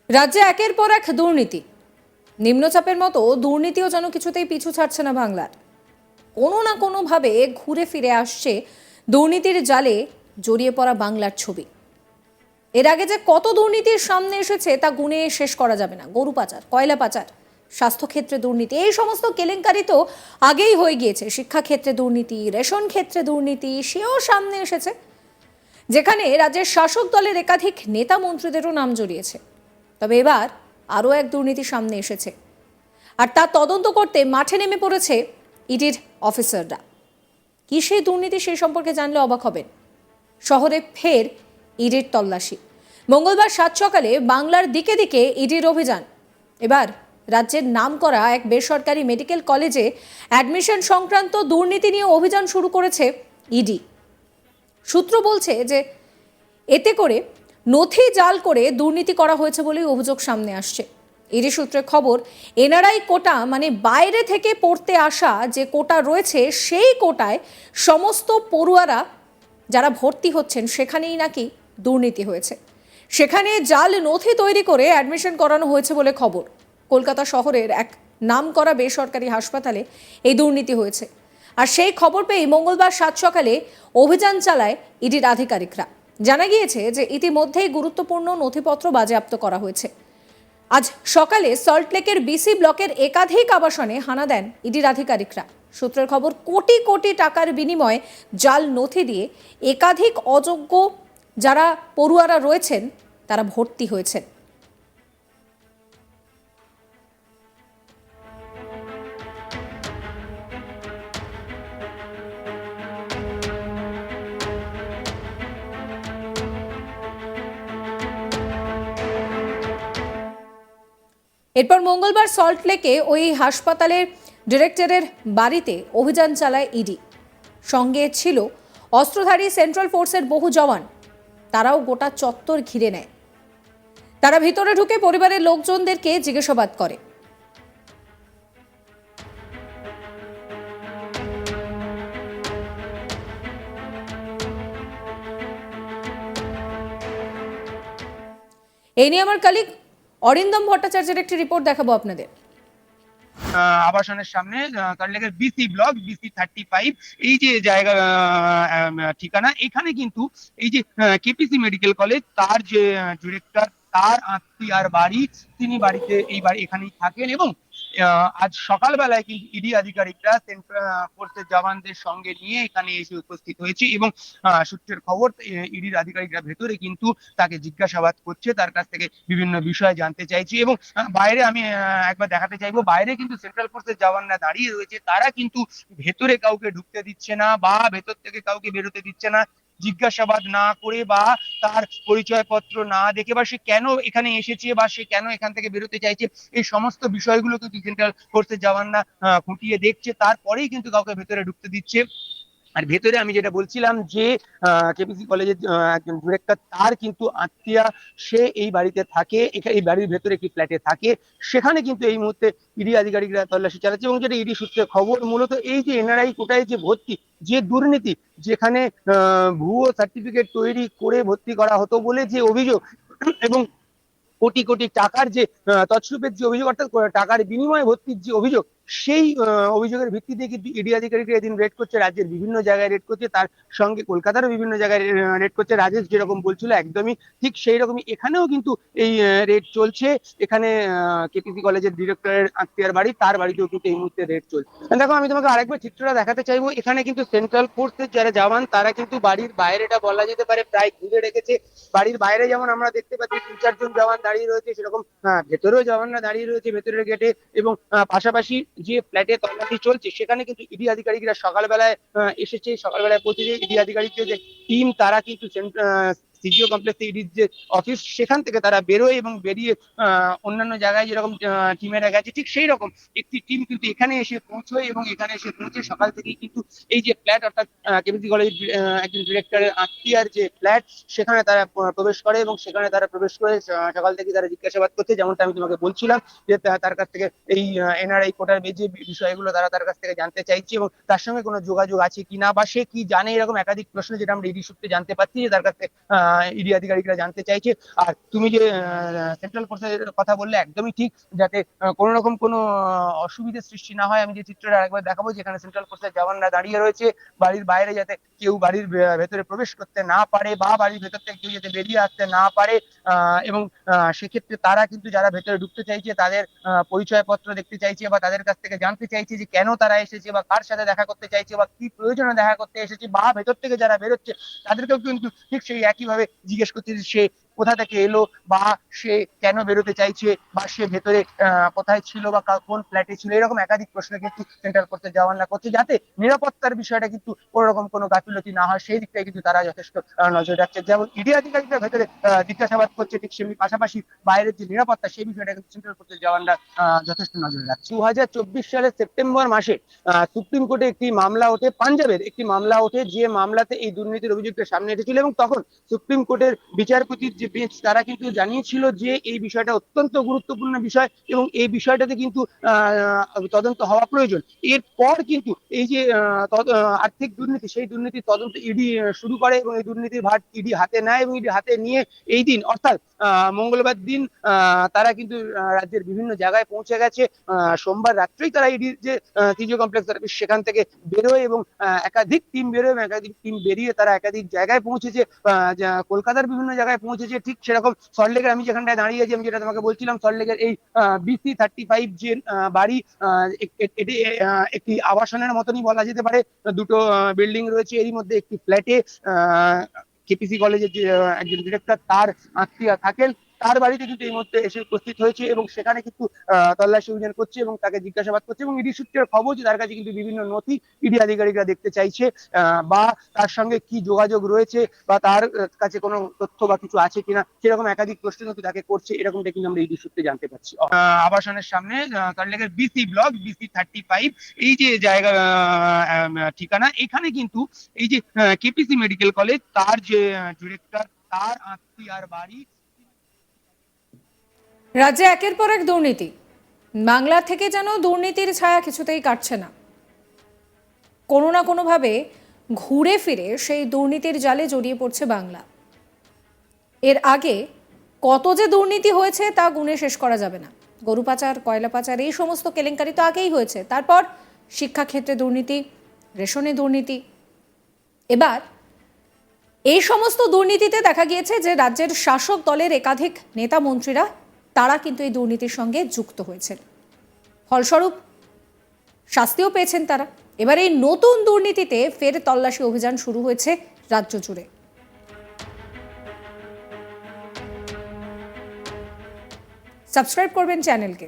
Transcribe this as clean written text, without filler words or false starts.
রাজ্যে একের পর এক দুর্নীতি, নিম্নচাপের মতো দুর্নীতিও যেন কিছুতেই পিছু ছাড়ছে না বাংলার। কোনো না কোনোভাবে ঘুরে ফিরে আসছে দুর্নীতির জালে জড়িয়ে পড়া বাংলার ছবি। এর আগে যে কত দুর্নীতির সামনে এসেছে তা গুণে শেষ করা যাবে না। গরু পাচার, কয়লা পাচার, স্বাস্থ্যক্ষেত্রে দুর্নীতি, এই সমস্ত কেলেঙ্কারি তো আগেই হয়ে গিয়েছে। শিক্ষাক্ষেত্রে দুর্নীতি, রেশন ক্ষেত্রে দুর্নীতি সেও সামনে এসেছে, যেখানে রাজ্যের শাসক দলের একাধিক নেতা মন্ত্রীদেরও নাম জড়িয়েছে। তবে এবার আরও এক দুর্নীতি সামনে এসেছে, আর তা তদন্ত করতে মাঠে নেমে পড়েছে ইডির অফিসাররা। কি সেই দুর্নীতি, সেই সম্পর্কে জানলে অবাক হবেন। শহরে ফের ইডির তল্লাশি। মঙ্গলবার সাত সকালে বাংলার দিকে দিকে ইডির অভিযান। এবার রাজ্যের নামকরা এক বেসরকারি মেডিকেল কলেজে অ্যাডমিশন সংক্রান্ত দুর্নীতি নিয়ে অভিযান শুরু করেছে ইডি। সূত্র বলছে যে এতে করে নথি জাল করে দুর্নীতি করা হয়েছে বলেই অভিযোগ সামনে আসছে। ইডি সূত্রে খবর, এনআরআই কোটা মানে বাইরে থেকে পড়তে আসা যে কোটা রয়েছে, সেই কোটায় সমস্ত পড়ুয়ারা যারা ভর্তি হচ্ছেন সেখানেই নাকি দুর্নীতি হয়েছে। সেখানে জাল নথি তৈরি করে অ্যাডমিশন করানো হয়েছে বলে খবর। কলকাতা শহরের এক নামকরা বেসরকারি হাসপাতালে এই দুর্নীতি হয়েছে। আর সেই খবর পেয়ে মঙ্গলবার সাত সকালে অভিযান চালায় ইডির আধিকারিকরা। জানা গিয়েছে যে ইতিমধ্যেই গুরুত্বপূর্ণ নথিপত্র বাজেয়াপ্ত করা হয়েছে। আজ সকালে সল্টলেকের বিসি ব্লকের একাধিক আবাসনে হানা দেন ইডির আধিকারিকরা। সূত্রের খবর, কোটি কোটি টাকার বিনিময়ে জাল নথি দিয়ে একাধিক অযোগ্য যারা পড়ুয়ারা রয়েছেন তারা ভর্তি হয়েছেন। এরপর মঙ্গলবার সল্টলেকে ওই হাসপাতালের ডিরেক্টরের বাড়িতে অভিযান চালায় ইডি। সঙ্গে ছিল অস্ত্রধারী সেন্ট্রাল ফোর্সের বহু জওয়ান। তারাও গোটা চত্বর ঘিরে নেয়। তারা ভিতরে ঢুকে পরিবারের লোকজনদেরকে জিজ্ঞাসাবাদ করে। এই নিয়ে আমার কলিগ অরিন্দম ভট্টাচার্যের একটি রিপোর্ট দেখাবো আপনাদের। আবাসনের সামনে সল্টলেকের বিসি ব্লক BC-35 এই যে জায়গা ঠিকানা, এখানে কিন্তু এই যে কেপিসি মেডিকেল কলেজ তার যে ডিরেক্টর, তার আত্মীয়ার বাড়ি, তিনি বাড়িতে এই বাড়ি এখানেই থাকেন। এবং আজ সকালবেলায় কিন্তু ইডি আধিকারিকরা সেন্ট্রাল ফোর্সের জওয়ানদের সঙ্গে নিয়ে এখানে এসে উপস্থিত হয়েছে। এবং সূত্রের খবর, ইডির আধিকারিকরা ভেতরে কিন্তু তাকে জিজ্ঞাসাবাদ করছে, তার কাছ থেকে বিভিন্ন বিষয় জানতে চাইছে। এবং বাইরে আমি একবার দেখাতে চাইবো, বাইরে কিন্তু সেন্ট্রাল ফোর্সের জওয়ানরা দাঁড়িয়ে রয়েছে, তারা কিন্তু ভেতরে কাউকে ঢুকতে দিচ্ছে না বা ভেতর থেকে কাউকে বেরোতে দিচ্ছে না, জিজ্ঞাসাবাদ না করে বা তার পরিচয়পত্র না দেখে, বা সে কেন এখানে এসেছে বা সে কেন এখান থেকে বেরোতে চাইছে, এই সমস্ত বিষয়গুলো কিন্তু সেন্ট্রাল ফোর্সের জওয়ানরা খুঁটিয়ে দেখছে, তারপরেই কিন্তু কাউকে ভেতরে ঢুকতে দিচ্ছে। আর ভেতরে আমি যেটা বলছিলাম যে কেপিসি কলেজের একজন ডিরেক্টর, তার কিন্তু আত্মীয়া, সে এই বাড়িতে থাকে, এই বাড়ির ভেতরে একটি ফ্ল্যাটে থাকে। সেখানে কিন্তু এই মুহূর্তে ইডি আধিকারিকরা তল্লাশি চালাচ্ছে। এবং যেটা ইডি সূত্রে খবর, মূলত এই যে এনআরআই কোটায় যে ভর্তি, যে দুর্নীতি, যেখানে ভুয়ো সার্টিফিকেট তৈরি করে ভর্তি করা হতো বলে যে অভিযোগ, এবং কোটি কোটি টাকার যে তছরূপের যে অভিযোগ, অর্থাৎ টাকার বিনিময়ে ভর্তির যে অভিযোগ, সেই অভিযোগের ভিত্তিতে কিন্তু ইডি আধিকারিকরা এদিন রেড করছে, রাজ্যের বিভিন্ন জায়গায় রেড করছে, তার সঙ্গে কলকাতারও বিভিন্ন জায়গায় রেড করছে। রাজেশ যেরকম বলছিল একদমই ঠিক সেই রকমই এখানেও কিন্তু এই রেড চলছে। এখানে কেপিসি কলেজের ডিরেক্টরের আত্মীয়ার বাড়ি, তার বাড়িতেও কিন্তু এই মুহূর্তে রেড চলছে। দেখো, আমি তোমাকে আরেকবার চিত্রটা দেখাতে চাইবো। এখানে কিন্তু সেন্ট্রাল ফোর্সের যারা জওয়ান, তারা কিন্তু বাড়ির বাইরেটা বলা যেতে পারে প্রায় ঘিরে রেখেছে। বাড়ির বাইরে যেমন আমরা দেখতে পাচ্ছি 3-4 জন জওয়ান দাঁড়িয়ে রয়েছে, সেরকম ভেতরেও জওয়ানরা দাঁড়িয়ে রয়েছে ভেতরের গেটে। এবং পাশাপাশি যে ফ্ল্যাটে তল্লাশি চলছে, সেখানে কিন্তু ইডি আধিকারিকরা সকালবেলায় এসেছে। সকালবেলায় পৌঁছে ইডি আধিকারিকদের যে টিম, তারা কিন্তু সিজিও কমপ্লেক্সে ইডির যে অফিস, সেখান থেকে তারা বেরোয় এবং বেরিয়ে অন্যান্য জায়গায় যেরকম টিমেরা গেছে, ঠিক সেই রকম একটি টিম কিন্তু এখানে এসে পৌঁছয়। এবং এখানে এসে পৌঁছে সকাল থেকেই কিন্তু এই যে ফ্ল্যাট, অর্থাৎ কেপিসি কলেজ একজন ডিরেক্টরের আত্মীয়ার যে ফ্ল্যাট, সেখানে তারা প্রবেশ করে। এবং সেখানে তারা প্রবেশ করে সকাল থেকে তারা জিজ্ঞাসাবাদ করছে, যেমনটা আমি তোমাকে বলছিলাম, যে তার কাছ থেকে এই এনআরআই কোটার যে বিষয়গুলো তারা তার কাছ থেকে জানতে চাইছে, এবং তার সঙ্গে কোনো যোগাযোগ আছে কিনা বা সে কি জানে, এরকম একাধিক প্রশ্ন, যেটা আমরা ইডি সূত্রে জানতে পারছি যে তার কাছ থেকে ইডি আধিকারিকরা জানতে চাইছে। আর তুমি যে সেন্ট্রাল ফোর্সের কথা বললে একদমই ঠিক, যাতে কোনো রকম কোনো অসুবিধার সৃষ্টি না হয়। আমি যে চিত্রটা আরেকবার দেখাবো, যেখানে সেন্ট্রাল ফোর্সের জওয়ানরা দাঁড়িয়ে রয়েছে, বাড়ির বাইরে যাতে কেউ বাড়ির ভেতরে প্রবেশ করতে না পারে বা বাড়ির ভেতর থেকে কেউ যাতে বেরিয়ে আসতে না পারে। এবং সেক্ষেত্রে তারা কিন্তু যারা ভেতরে ঢুকতে চাইছে তাদের পরিচয়পত্র দেখতে চাইছে বা তাদের কাছ থেকে জানতে চাইছে যে কেন তারা এসেছে বা কার সাথে দেখা করতে চাইছে বা কি প্রয়োজনে দেখা করতে এসেছে, বা ভেতর থেকে যারা বেরোচ্ছে তাদেরকেও কিন্তু ঠিক সেই একইভাবে জিজ্ঞেস করছে যে সে কোথা থেকে এলো বা সে কেন বেরোতে চাইছে বা সে ভেতরে কোথায় ছিল বা কোন ফ্ল্যাটে ছিল। এরকম একাধিক প্রশ্ন কিন্তু সেন্ট্রাল ফোর্সের জওয়ানরা করছে, যাতে নিরাপত্তার বিষয়টা কিন্তু কোনো রকম কোনো গাফিলতি না হয় সেই দিকটাই কিন্তু তারা যথেষ্ট নজর রাখছে। যেমন ইডি আধিকারিকরা ভেতরে জিজ্ঞাসাবাদ করছে, ঠিক সেমনি পাশাপাশি বাইরের যে নিরাপত্তা সেই বিষয়টা কিন্তু সেন্ট্রাল ফোর্সের জওয়ানরা যথেষ্ট নজরে রাখছে। 2024 সালের সেপ্টেম্বর মাসে সুপ্রিম কোর্টে একটি মামলা ওঠে, পাঞ্জাবের একটি মামলা ওঠে, যে মামলাতে এই দুর্নীতির অভিযোগটা সামনে এসেছিল। এবং তখন সুপ্রিম কোর্টের বিচারপতির যে বেঞ্চ তারা কিন্তু জানিয়েছিল যে এই বিষয়টা অত্যন্ত গুরুত্বপূর্ণ বিষয় এবং এই বিষয়টাতে কিন্তু তদন্ত হওয়া প্রয়োজন। এরপর কিন্তু এই যে আর্থিক দুর্নীতি, সেই দুর্নীতির তদন্ত ইডি শুরু করে এবং এই দুর্নীতির ভার ইডি হাতে নেয় এবং ইডি হাতে নিয়ে এই দিন অর্থাৎ মঙ্গলবার দিন তারা কিন্তু রাজ্যের বিভিন্ন জায়গায় পৌঁছে গেছে। সোমবার রাত্রেই তারা ইডির যে তৃতীয় কমপ্লেক্স অফিস সেখান থেকে বেরোয় এবং একাধিক টিম বেরোয় এবং একাধিক টিম বেরিয়ে তারা একাধিক জায়গায় পৌঁছেছে। কলকাতার বিভিন্ন জায়গায় পৌঁছেছে। ঠিক সেরকম সল্টলেকের আমি যেখানটায় দাঁড়িয়ে আছি, আমি যেটা তোমাকে বলছিলাম, সল্টলেকের এই BC35 যে বাড়ি, এটি একটি আবাসনের মতনই বলা যেতে পারে। দুটো বিল্ডিং রয়েছে, এরই মধ্যে একটি ফ্ল্যাটে কেপিসি কলেজের যে একজন ডিরেক্টর তার আত্মীয় থাকেন, তার বাড়িতে কিন্তু এই মুহূর্তে এসে উপস্থিত হয়েছে এবং সেখানে কিন্তু তল্লাশি অভিযান করছে এবং তাকে জিজ্ঞাসাবাদ করছে। এবং ইডি সূত্রের খবর যে তার কাছে কিন্তু বিভিন্ন নথি ইডি আধিকারিকরা দেখতে চাইছে, বা তার সঙ্গে কি যোগাযোগ রয়েছে বা তার কাছে কোনো তথ্য বা কিছু আছে কিনা, সেরকম একাধিক প্রশ্ন কিন্তু তাকে করছে, এরকমটা কিন্তু আমরা ইডি সূত্রে জানতে পারছি। আবাসনের সামনে সল্টলেকের BC35 এই যে জায়গা ঠিকানা, এখানে কিন্তু এই যে কেপিসি মেডিকেল কলেজ তার যে ডিরেক্টর তার আত্মীয়ার বাড়ি। রাজ্যে একের পর এক দুর্নীতি, বাংলা থেকে যেন দুর্নীতির ছায়া কিছুতেই কাটছে না। কোনো না কোনোভাবে ঘুরে ফিরে সেই দুর্নীতির জালে জড়িয়ে পড়ছে বাংলা। এর আগে কত যে দুর্নীতি হয়েছে তা গুণে শেষ করা যাবে না। গরু পাচার, কয়লা পাচার, এই সমস্ত কেলেঙ্কারি তো আগেই হয়েছে। তারপর শিক্ষাক্ষেত্রে দুর্নীতি, রেশনে দুর্নীতি। এবার এই সমস্ত দুর্নীতিতে দেখা গিয়েছে যে রাজ্যের শাসক দলের একাধিক নেতা মন্ত্রীরা তারা কিন্তু এই দুর্নীতির সঙ্গে যুক্ত হয়েছেন। ফলস্বরূপ শাস্তিও পেয়েছেন তারা। এবার এই নতুন দুর্নীতিতে ফের তল্লাশি অভিযান শুরু হয়েছে রাজ্য জুড়ে। সাবস্ক্রাইব করবেন চ্যানেলকে।